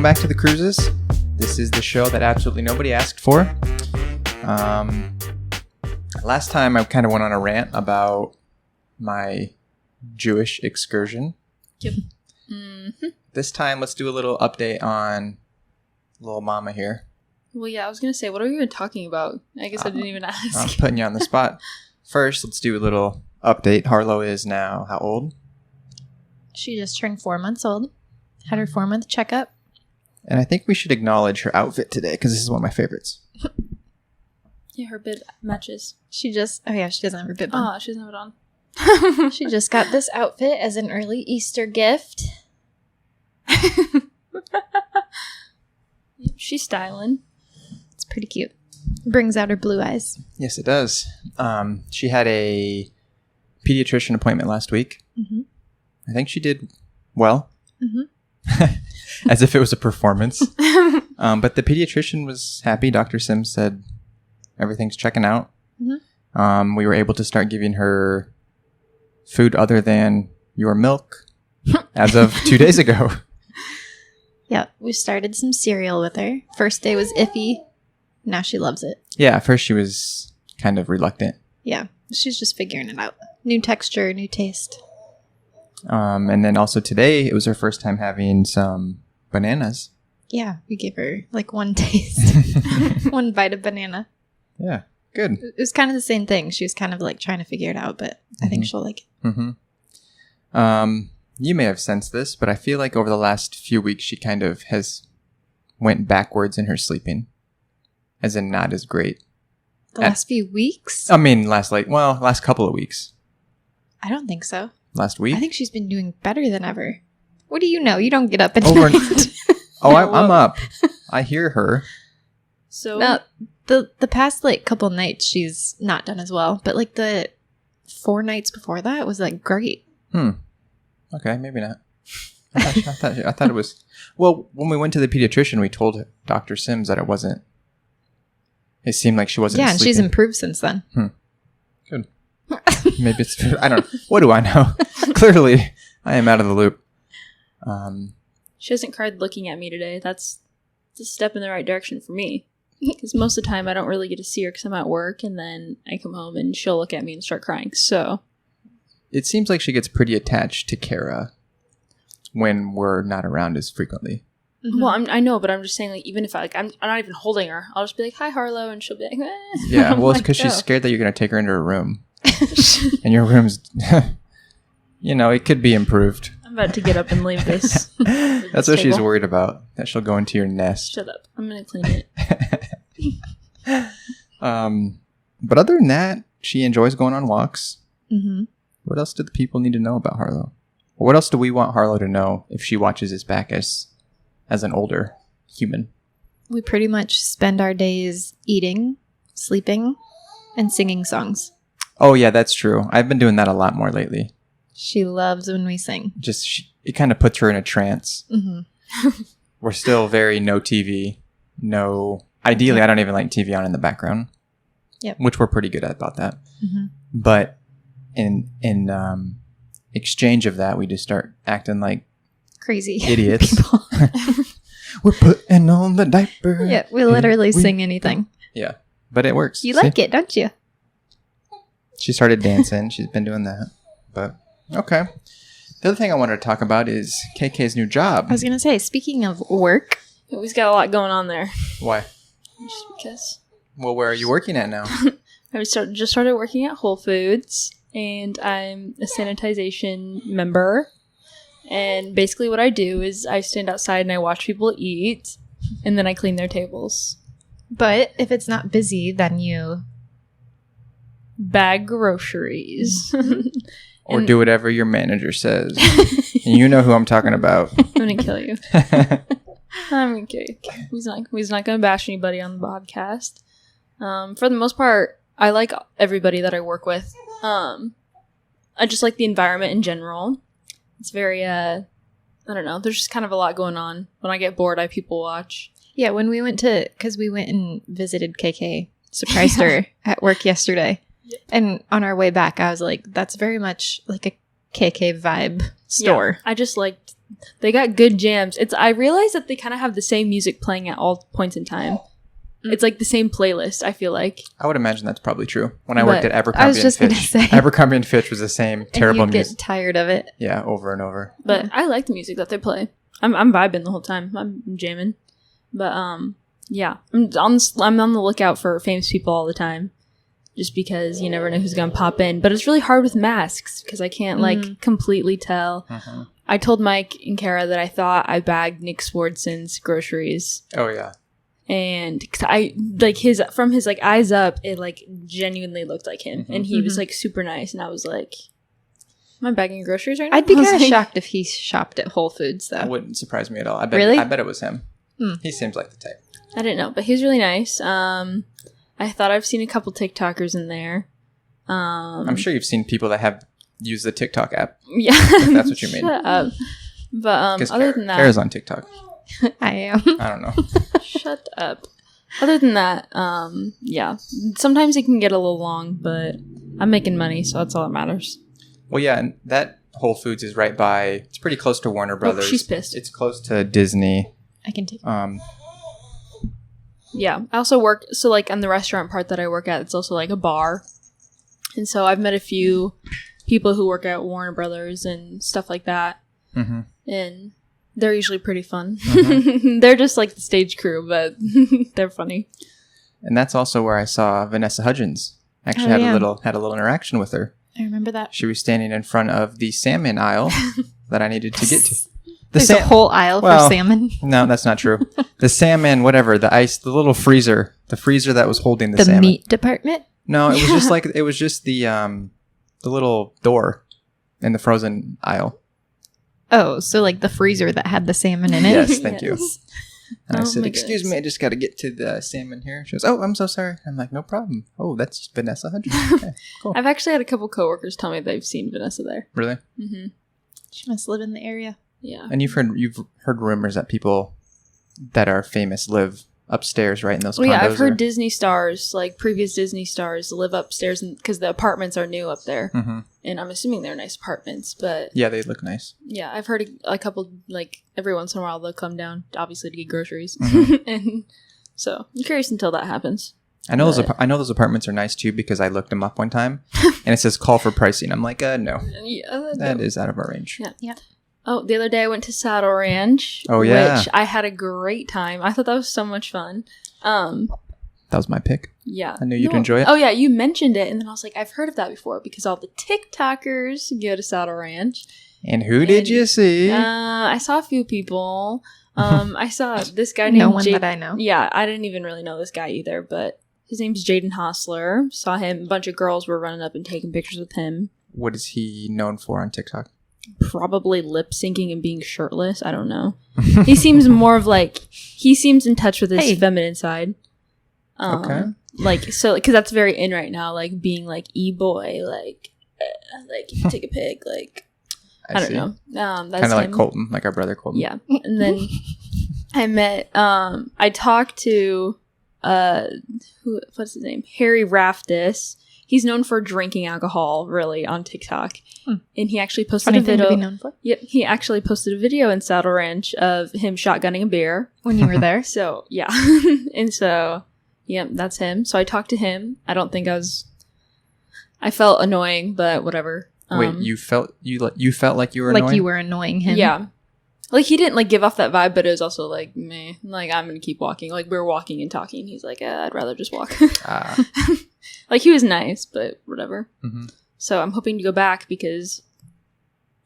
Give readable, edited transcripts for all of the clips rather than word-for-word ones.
Welcome back to the KRUSES. This is the show that absolutely nobody asked for. Last time I kind of went on a rant about my Jewish excursion. Yep. Mm-hmm. This time, let's do a little update on little mama here. Well, yeah, I was going to say, what are we even talking about? I guess I didn't even ask. I'm putting you on the spot. First, let's do a little update. Harlow is now how old? She just turned 4 months old. Had her 4-month checkup. And I think we should acknowledge her outfit today because this is one of my favorites. Yeah, her bib matches. She doesn't have her bib on. Oh, she doesn't have it on. She just got this outfit as an early Easter gift. She's styling. It's pretty cute. Brings out her blue eyes. Yes, it does. She had a pediatrician appointment last week. Mm-hmm. I think she did well. Mm-hmm. As if it was a performance. But the pediatrician was happy. Dr. Sims said everything's checking out. Mm-hmm. We were able to start giving her food other than your milk as of 2 days ago. Yeah, we started some cereal with her. First day was iffy. Now she loves it. Yeah, at first she was kind of reluctant. Yeah, she's just figuring it out. New texture, new taste. And then also today, it was her first time having some bananas. Yeah, we gave her like one taste. One bite of banana. Yeah, good. It was kind of the same thing. She was kind of like trying to figure it out, but I think she'll like it. Mm-hmm. You may have sensed this, but I feel like over the last few weeks, she kind of has went backwards in her sleeping. As in not as great. The last few weeks? I mean, last couple of weeks. I don't think so. Last week? I think she's been doing better than ever. What do you know? You don't get up at Over. night. I'm up. I hear her. So No, the past like couple nights she's not done as well, but like the 4 nights before that was like great. Okay, maybe not. I thought it was. Well, when we went to the pediatrician, we told Dr. Sims that it wasn't. It seemed like she wasn't. Yeah, and sleeping. she's improved since then. Good. Maybe it's. I don't know. What do I know? Clearly, I am out of the loop. she hasn't cried looking at me today. That's a step in the right direction for me. Because most of the time I don't really get to see her because I'm at work, and then I come home and she'll look at me and start crying. So it seems like she gets pretty attached to Kara when we're not around as frequently. Mm-hmm. Well, I know, but I'm just saying, like, even if I'm not even holding her, I'll just be like, "Hi, Harlow," and she'll be like, eh. Yeah, well, it's because like, she's scared that you're going to take her into her room, and your room's, it could be improved. I'm about to get up and leave this. That's what she's worried about. That she'll go into your nest. Shut up! I'm going to clean it. But other than that, she enjoys going on walks. Mm-hmm. What else do the people need to know about Harlow? Or what else do we want Harlow to know if she watches us back as an older human? We pretty much spend our days eating, sleeping, and singing songs. Oh, yeah, that's true. I've been doing that a lot more lately. She loves when we sing. It kind of puts her in a trance. Mm-hmm. We're still very no TV. Ideally, I don't even like TV on in the background. Yep. Which we're pretty good at about that. Mm-hmm. But in exchange of that, we just start acting like crazy idiots. people. We're putting on the diaper. Yeah, we literally sing anything. Yeah, but it works. You like it, don't you? She started dancing. She's been doing that. But, okay. The other thing I wanted to talk about is KK's new job. I was going to say, speaking of work. We've got a lot going on there. Why? Just because. Well, where are you working at now? I just started working at Whole Foods, and I'm a sanitization member. And basically what I do is I stand outside and I watch people eat, and then I clean their tables. But if it's not busy, then you bag groceries. Or do whatever your manager says. And you know who I'm talking about. I'm going to kill you. I'm going to kill you. He's not going to bash anybody on the podcast. For the most part, I like everybody that I work with. I just like the environment in general. It's very, I don't know. There's just kind of a lot going on. When I get bored, I people watch. Yeah, when we went because we went and visited KK, surprised her at work yesterday. Yep. And on our way back, I was like, that's very much like a KK vibe store. Yeah, I just liked they got good jams. I realized that they kind of have the same music playing at all points in time. It's like the same playlist, I feel like. I would imagine that's probably true. When I worked at I was Abercrombie just and gonna Fitch, say. Abercrombie and Fitch was the same terrible and you'd music. get tired of it. Yeah, over and over. But I like the music that they play. I'm vibing the whole time. I'm jamming. But yeah, I'm on the lookout for famous people all the time, just because you never know who's gonna pop in. But it's really hard with masks because I can't like completely tell. I told Mike and Kara that I thought I bagged Nick Swardson's groceries. Oh yeah. And 'cause I like from his like eyes up, it like genuinely looked like him, and he was like super nice. And I was like, "Am I bagging your groceries right now?" I'd be I was kind of like- shocked if he shopped at Whole Foods, though. That wouldn't surprise me at all. I bet. Really? I bet it was him. He seems like the type. I didn't know, but he was really nice. I thought I've seen a couple TikTokers in there. I'm sure you've seen people that have used the TikTok app. Yeah, If that's what you mean. Shut up. But other than that, Kara's on TikTok. I am. I don't know. shut up. Other than that, yeah. Sometimes it can get a little long, but I'm making money, so that's all that matters. Well, yeah, and that Whole Foods is right by. It's pretty close to Warner Brothers. She's pissed. It's close to Disney. I can take Yeah, I also work, so like on the restaurant part that I work at, it's also like a bar. And so I've met a few people who work at Warner Brothers and stuff like that. And they're usually pretty fun. They're just like the stage crew, but they're funny. And that's also where I saw Vanessa Hudgens. Actually, Oh, had yeah. a little interaction with her. I remember that. She was standing in front of the salmon aisle that I needed to get to. There's a whole aisle for salmon. No, that's not true. The salmon, whatever, the little freezer, the freezer that was holding the salmon. meat department? No, it was just the little door in the frozen aisle. Oh, so like the freezer that had the salmon in it? Yes, thank you. Yes. And I Oh said, my "Excuse goodness. me, I just got to get to the salmon here." She goes, "Oh, I'm so sorry." I'm like, "No problem." Oh, that's Vanessa Hudgens. Okay, cool. I've actually had a couple coworkers tell me they've seen Vanessa there. Really? She must live in the area. Yeah. And you've heard rumors that people that are famous live upstairs, right, in those Well, condos? yeah, I've heard or- Disney stars, like previous Disney stars, live upstairs because the apartments are new up there. And I'm assuming they're nice apartments, but Yeah, they look nice. yeah, I've heard a couple, like every once in a while they'll come down, obviously to get groceries. And so I'm curious until that happens. I know those apartments are nice too because I looked them up one time, and it says call for pricing. I'm like, no, Yeah, that is out of our range. Yeah. Oh, the other day I went to Saddle Ranch. Oh, yeah. Which I had a great time. I thought that was so much fun. That was my pick. Yeah. I knew you'd enjoy it. Oh, yeah. You mentioned it. And then I was like, I've heard of that before because all the TikTokers go to Saddle Ranch. And who did you see? I saw a few people. I saw this guy named No one Jade- that I know. Yeah, I didn't even really know this guy either, but his name's Jaden Hostler. Saw him. A bunch of girls were running up and taking pictures with him. What is he known for on TikTok? Probably lip syncing and being shirtless. I don't know. He seems more of like he seems in touch with his feminine side. Okay. Like so, because that's very in right now. Like being like e-boy, like if you take a pic, like I don't see. know. That's Kind of like him. Colton, like our brother Colton. Yeah, and then I met. I talked to what's his name? Harry Raftis. He's known for drinking alcohol, really, on TikTok. And he actually posted Funny a thing video. to be known for. Yep, he actually posted a video in Saddle Ranch of him shotgunning a beer. When you were there? So, yeah. And so, yeah, that's him. So I talked to him. I don't think I felt annoying, but whatever. Wait, you felt like you were Like annoying? you were annoying him? Yeah. Like, he didn't, like, give off that vibe, but it was also, like, meh. Like, I'm gonna keep walking. Like, we were walking and talking. He's like, I'd rather just walk. Like, he was nice, but whatever. So I'm hoping to go back because,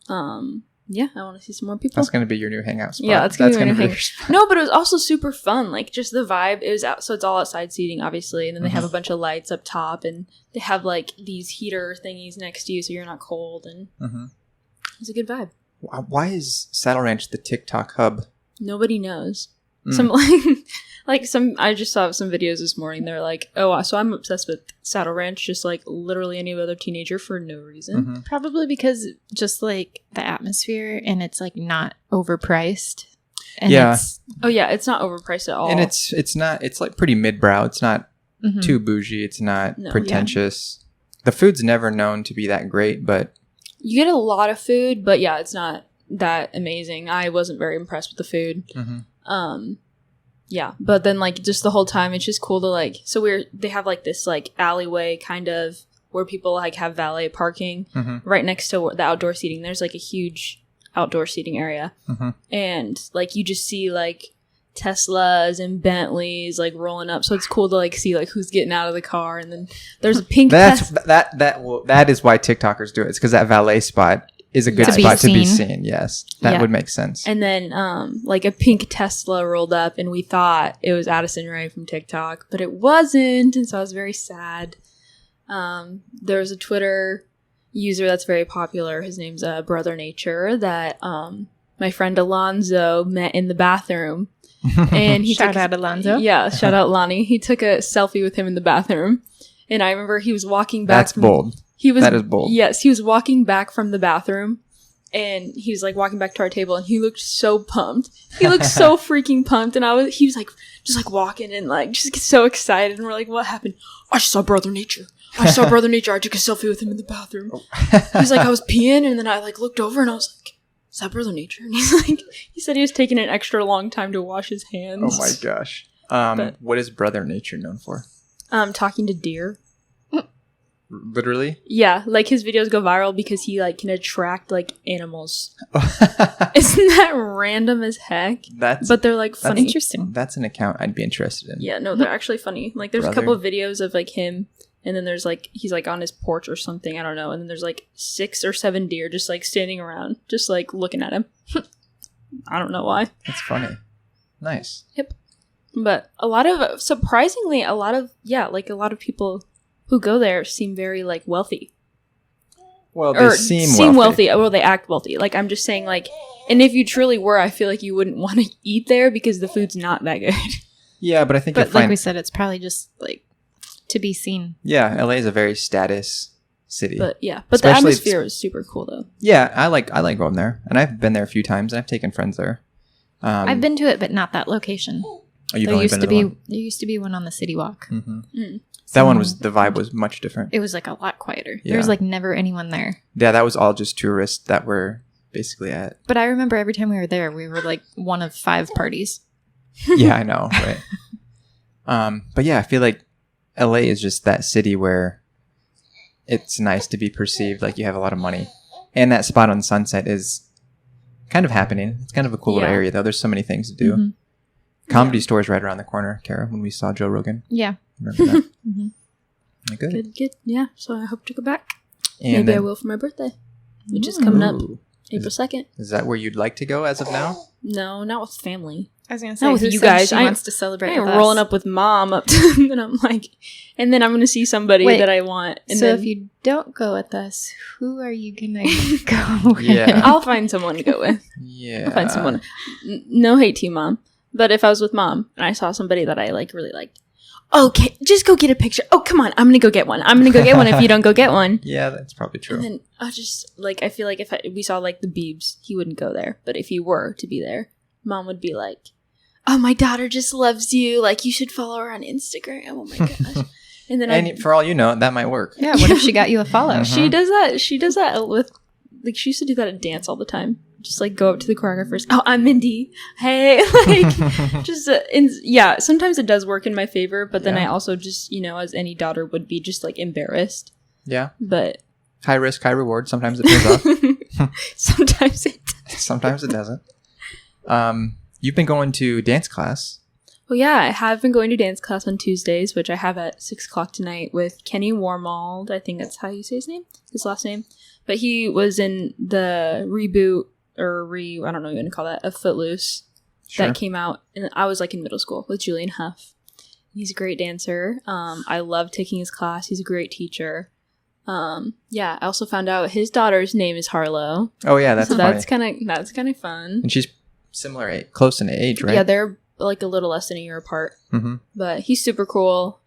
yeah, I want to see some more people. That's going to be your new hangout spot. Yeah, that's gonna be my new your hangout spot. No, but it was also super fun. Like, just the vibe. It was out, so it's all outside seating, obviously, and then they have a bunch of lights up top, and they have like these heater thingies next to you, so you're not cold, and it's a good vibe. Why is Saddle Ranch the TikTok hub? Nobody knows. Some I just saw some videos this morning. They're like, oh, so I'm obsessed with Saddle Ranch, just like literally any other teenager for no reason. Probably because just like the atmosphere and it's like not overpriced. And Yeah. It's not overpriced at all. And it's not. It's like pretty mid-brow. It's not too bougie. It's not No. pretentious. The food's never known to be that great, but You get a lot of food, but yeah, it's not that amazing. I wasn't very impressed with the food. Mm-hmm. Yeah, but then like just the whole time, it's just cool to like. So they have like this like alleyway kind of where people like have valet parking right next to the outdoor seating. There's like a huge outdoor seating area, and like you just see like Teslas and Bentleys like rolling up. So it's cool to like see like who's getting out of the car, and then there's a pink. That is why TikTokers do it. It's because that valet spot is a good spot to be seen. Yes, that would make sense. And then like a pink Tesla rolled up, and we thought it was Addison Rae from TikTok, but it wasn't, and so I was very sad. There was a Twitter user that's very popular. His name's Brother Nature that my friend Alonzo met in the bathroom. And he shout out Alonzo. Yeah, shout out Lonnie. He took a selfie with him in the bathroom, and I remember he was walking back. That's bold. That is bold. Yes, he was walking back from the bathroom, and he was like walking back to our table, and he looked so pumped. He looked so freaking pumped, and he was like just like walking and like just so excited, and we're like, what happened? I saw Brother Nature. I took a selfie with him in the bathroom. He's like, I was peeing, and then I like looked over, and I was like, is that Brother Nature? And he's like, he said he was taking an extra long time to wash his hands. Oh my gosh. What is Brother Nature known for? Talking to deer. Literally? Yeah, like his videos go viral because he like can attract like animals. Isn't that random as heck? But they're like funny. Interesting. That's an account I'd be interested in. Yeah, no, they're actually funny. Like there's a couple of videos of like him, and then there's like he's like on his porch or something, I don't know, and then there's like 6 or 7 deer just like standing around, just like looking at him. I don't know why. That's funny. Nice. Yep. But surprisingly, a lot of people who go there seem very like wealthy. Well, they seem wealthy. Well, they act wealthy. Like I'm just saying, like, and if you truly were, I feel like you wouldn't want to eat there because the food's not that good. Yeah, but I think. But like we said, it's probably just like to be seen. Yeah, LA is a very status city. But the atmosphere is super cool though. Yeah, I like going there, and I've been there a few times, and I've taken friends there. I've been to it, but not that location. Oh, you've only been to the one? There used to be one on the City Walk. Mm-hmm. That one the vibe was much different. It was like a lot quieter. Yeah. There was like never anyone there. Yeah, that was all just tourists that were basically at. But I remember every time we were there, we were like one of 5 parties. Yeah, I know, right? But yeah, I feel like LA is just that city where it's nice to be perceived like you have a lot of money. And that spot on Sunset is kind of happening. It's kind of a cool little area, though. There's so many things to do. Mm-hmm. Comedy Store's right around the corner, Kara, when we saw Joe Rogan. Yeah. Remember that? Mm-hmm. Good. Yeah, so I hope to go back. And maybe I will for my birthday, which is coming up April 2nd. Is that where you'd like to go as of now? No, not with family. I was going to say, not with you guys. She wants to celebrate I'm rolling up with mom up to, and I'm like, and then I'm going to see somebody that I want. And so if you don't go with us, who are you going to go with? Yeah. I'll find someone to go with. Yeah. I'll find someone. No hate to you, mom. But if I was with mom and I saw somebody that I like really liked, okay, just go get a picture. Oh, come on. I'm going to go get one. I'm going to go get one if you don't go get one. Yeah, that's probably true. And then I just, like, I feel like if we saw, like, the Biebs, he wouldn't go there. But if he were to be there, mom would be like, oh, my daughter just loves you. Like, you should follow her on Instagram. Oh, my gosh. And then for all you know, that might work. Yeah, what if she got you a follow? Mm-hmm. She does that with, like, she used to do that at dance all the time. Just, like, go up to the choreographers. Oh, I'm Mindy. Hey. Like, just, yeah, sometimes it does work in my favor, but then I also just, as any daughter would be, just, like, embarrassed. Yeah. But. High risk, high reward. Sometimes it pays off. Sometimes it doesn't. Sometimes it doesn't. You've been going to dance class. Well, yeah, I have been going to dance class on Tuesdays, which I have at 6:00 tonight with Kenny Warmald. I think that's how you say his last name. But he was in the reboot, I don't know what you want to call that, of Footloose. Sure. That came out, and I was like in middle school with Julian Huff. He's a great dancer. I love taking his class. He's a great teacher. Yeah, I also found out his daughter's name is Harlow. Oh yeah, that's funny. That's kind of fun. And she's close in age, right? Yeah, they're like a little less than a year apart. Mm-hmm. But he's super cool.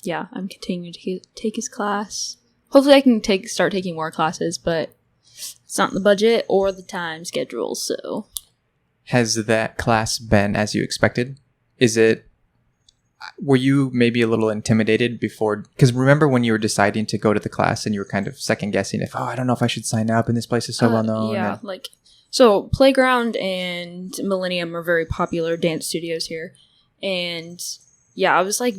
Yeah, I'm continuing to take his class. Hopefully, I can start taking more classes, but it's not in the budget or the time schedule. So, has that class been as you expected? Were you maybe a little intimidated before? Because remember when you were deciding to go to the class and you were kind of second guessing I don't know if I should sign up and this place is so well known. Yeah, like So Playground and Millennium are very popular dance studios here. And yeah, I was like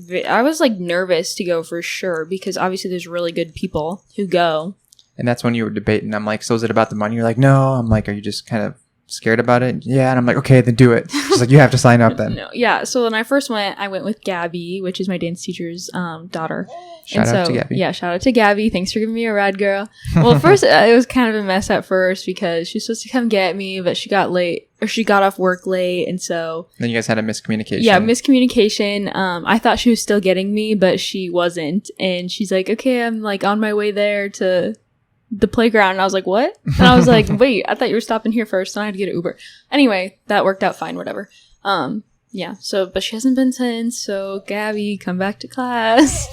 nervous to go for sure because obviously there's really good people who go. And that's when you were debating. I'm like, so is it about the money? You're like, no. I'm like, are you just kind of scared about it? Yeah. And I'm like, okay, then do it. She's like, you have to sign up then. No, yeah. So when I first went, I went with Gabee, which is my dance teacher's daughter. Shout out to Gabee. Yeah, shout out to Gabee. Thanks for giving me a ride, girl. Well, first, it was kind of a mess at first because she was supposed to come get me, but she got late, or she got off work late, and so... Then you guys had a miscommunication. Yeah, miscommunication. I thought she was still getting me, but she wasn't. And she's like, okay, I'm like on my way there to the playground. And I was like, what? And I was like, wait, I thought you were stopping here first, and I had to get an Uber. Anyway, that worked out fine, whatever. Yeah, so, but she hasn't been since, so Gabee, come back to class.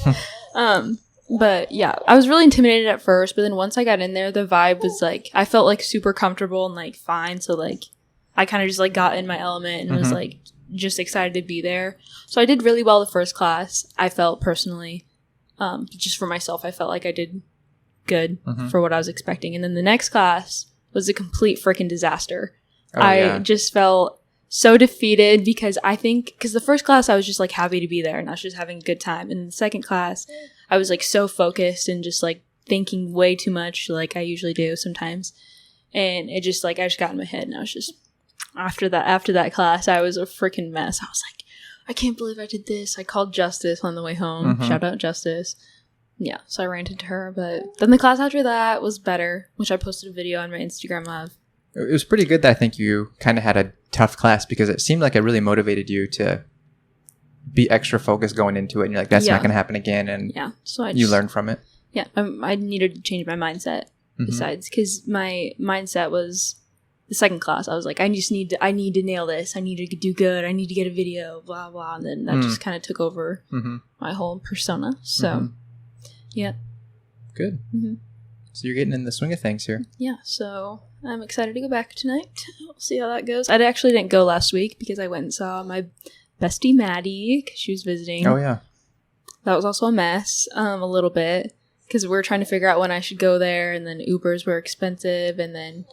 But yeah, I was really intimidated at first, but then once I got in there, the vibe was like, I felt like super comfortable and like fine. So like, I kind of just like got in my element and was like just excited to be there. So I did really well the first class. I felt personally, just for myself, I felt like I did good for what I was expecting. And then the next class was a complete freaking disaster. I just felt so defeated because the first class I was just like happy to be there and I was just having a good time. And the second class, I was like so focused and just like thinking way too much like I usually do sometimes. And it just like, I just got in my head and I was just, after that class, I was a freaking mess. I was like, I can't believe I did this. I called Justice on the way home. Shout out Justice. Yeah, so I ranted to her. But then the class after that was better, which I posted a video on my Instagram of. It was pretty good that I think you kind of had a tough class because it seemed like it really motivated you to be extra focused going into it. And you're like, that's not going to happen again. And so you learn from it. Yeah, I needed to change my mindset besides because my mindset was the second class. I was like, I need to nail this. I need to do good. I need to get a video, blah, blah. And then that just kind of took over my whole persona. So, yeah. Good. So you're getting in the swing of things here. Yeah, so I'm excited to go back tonight. We'll see how that goes. I actually didn't go last week because I went and saw my bestie Maddie because she was visiting. Oh, yeah. That was also a mess, a little bit, because we were trying to figure out when I should go there, and then Ubers were expensive, and then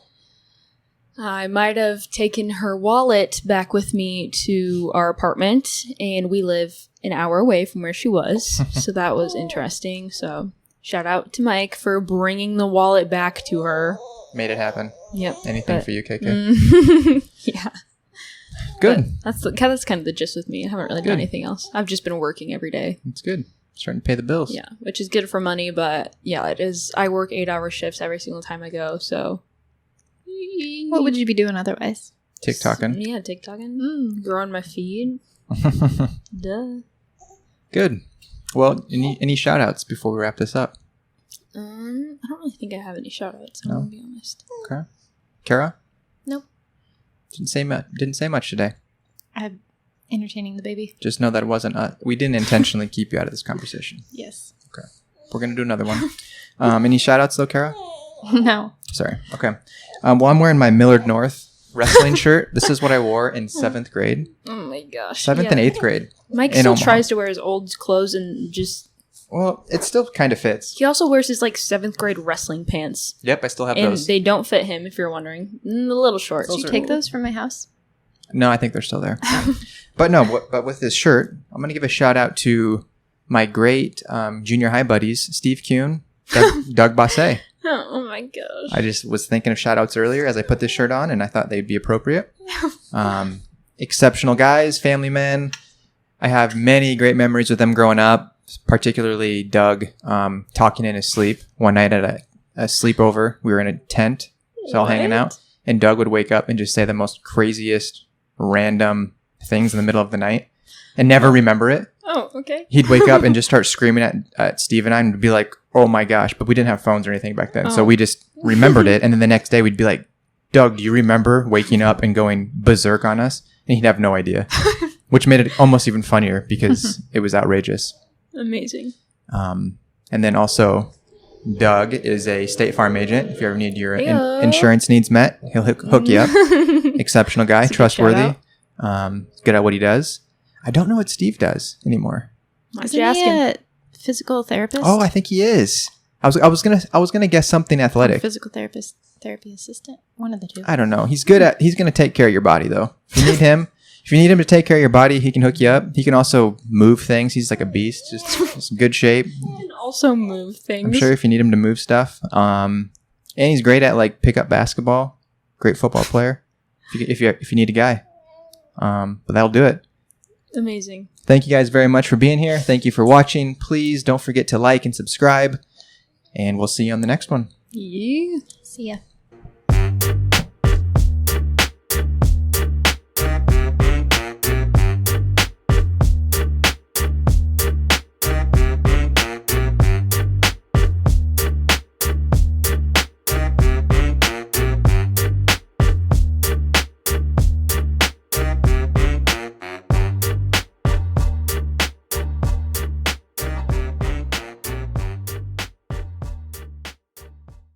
I might have taken her wallet back with me to our apartment, and we live an hour away from where she was, so that was interesting. So shout out to Mike for bringing the wallet back to her. Made it happen. Yep. Anything for you, KK. Yeah. Good. But that's kind of the gist with me. I haven't really done anything else. I've just been working every day. That's good. Starting to pay the bills. Yeah, which is good for money, but yeah, it is. I work 8-hour shifts every single time I go, so. What would you be doing otherwise? TikToking. Yeah, TikToking. Growing my feed. Duh. Good. Well, any shout outs before we wrap this up? I don't really think I have any shout outs, I'm going to be honest. Okay. Kara? Nope. Didn't say much today. I'm entertaining the baby. Just know that it wasn't we didn't intentionally keep you out of this conversation. Yes. Okay. We're going to do another one. Any shout outs though, Kara? No. Sorry. Okay. Well, I'm wearing my Millard North wrestling shirt. This is what I wore in 7th grade. Oh my gosh. 7th and 8th grade. Mike still tries to wear his old clothes and just... Well, it still kind of fits. He also wears his like 7th grade wrestling pants. Yep, I still have and those. And they don't fit him, if you're wondering. A little short. Did you take those from my house? No, I think they're still there. But with this shirt, I'm going to give a shout out to my great junior high buddies, Steve Kuhn, Doug Bosse. Oh my gosh. I just was thinking of shout outs earlier as I put this shirt on, and I thought they'd be appropriate. Exceptional guys, family men. I have many great memories with them growing up, particularly Doug talking in his sleep. One night at a sleepover, we were in a tent, all hanging out, and Doug would wake up and just say the most craziest, random things in the middle of the night and never remember it. Oh, okay. He'd wake up and just start screaming at Steve and I and be like, oh my gosh, but we didn't have phones or anything back then. So we just remembered it. And then the next day we'd be like, Doug, do you remember waking up and going berserk on us? And he'd have no idea, which made it almost even funnier because it was outrageous. Amazing. And then also Doug is a State Farm agent. If you ever need your insurance needs met, he'll hook you up. Exceptional guy, trustworthy, good at what he does. I don't know what Steve does anymore. Isn't he a physical therapist? Oh, I think he is. I was gonna guess something athletic. Physical therapist. Therapy assistant? One of the two. I don't know. He's going to take care of your body, though. If you need him to take care of your body, he can hook you up. He can also move things. He's like a beast. Just in good shape. He can also move things. I'm sure if you need him to move stuff. And he's great at like pickup basketball. Great football player. If you need a guy. But that'll do it. Amazing. Thank you guys very much for being here. Thank you for watching. Please don't forget to like and subscribe. And we'll see you on the next one. Yeah. See ya.